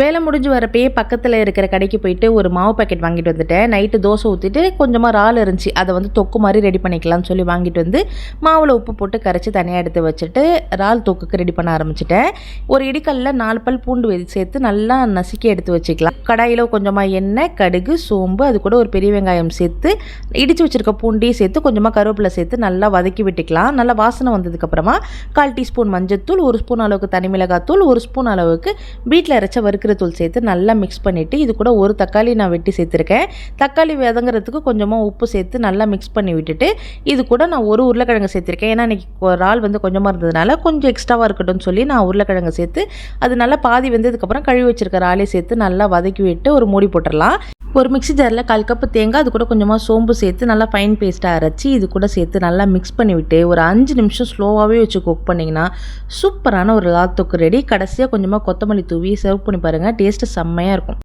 வேலை முடிஞ்சு வரப்பயே பக்கத்தில் இருக்கிற கடைக்கு போயிட்டு ஒரு மாவு பாக்கெட் வாங்கிட்டு வந்துட்டேன். நைட்டு தோசை ஊற்றிட்டு கொஞ்சமாக இறால் இருந்துச்சு, அதை வந்து தொக்கு மாதிரி ரெடி பண்ணிக்கலாம்னு சொல்லி வாங்கிட்டு வந்து மாவில் உப்பு போட்டு கரைச்சி தனியாக எடுத்து வச்சுட்டு இறால் தொக்குக்கு ரெடி பண்ண ஆரம்பிச்சிட்டேன். ஒரு இடிக்கல்ல 4 பல் பூண்டு சேர்த்து நல்லா நசுக்கி எடுத்து வச்சுக்கலாம். கடாயில் கொஞ்சமாக எண்ணெய், கடுகு, சோம்பு, அது கூட ஒரு பெரிய வெங்காயம் சேர்த்து இடித்து வச்சுருக்க பூண்டையும் சேர்த்து கொஞ்சமாக கருவேப்பிலை சேர்த்து நல்லா வதக்கி விட்டுக்கலாம். நல்லா வாசனை வந்ததுக்கப்புறமா 1/4 டீஸ்பூன் மஞ்சத்தூள், 1 ஸ்பூன் அளவுக்கு தனி மிளகாத்தூள், 1 ஸ்பூன் அளவுக்கு வீட்டில் அரைச்ச வறுக்கிற தூள் சேர்த்து நல்லா மிக்ஸ் பண்ணிவிட்டு இது கூட ஒரு தக்காளி நான் வெட்டி சேர்த்துருக்கேன். தக்காளி வதங்குறதுக்கு கொஞ்சமாக உப்பு சேர்த்து நல்லா மிக்ஸ் பண்ணி விட்டுட்டு இது கூட நான் ஒரு உருளைக்கிழங்கு சேர்த்துருக்கேன். ஏன்னா இன்றைக்கி இறால் வந்து கொஞ்சமாக இருந்ததுனால கொஞ்சம் எக்ஸ்ட்ராவாக இருக்கட்டும்னு சொல்லி நான் உருளைக்கிழங்கு சேர்த்து அது நல்லா பாதி வெந்ததுக்கப்புறம் கழுவி வச்சிருக்க இறாலே சேர்த்து நல்லா வதக்கி விட்டு ஒரு மூடி போட்டுடலாம். ஒரு மிக்ஸி ஜாரில் 1/4 கப்பு தேங்காய், அது கூட கொஞ்சமாக சோம்பு சேர்த்து நல்லா ஃபைன் பேஸ்ட்டாக அரைச்சி இது கூட சேர்த்து நல்லா மிக்ஸ் பண்ணிவிட்டு ஒரு 5 நிமிஷம் ஸ்லோவாகவே வச்சு குக் பண்ணிங்கன்னா சூப்பரான ஒரு இறால் தொக்கு ரெடி. கடைசியாக கொஞ்சமாக கொத்தமல்லி தூவி சர்வ் பண்ணி பாருங்கள், டேஸ்ட்டு செம்மையாக இருக்கும்.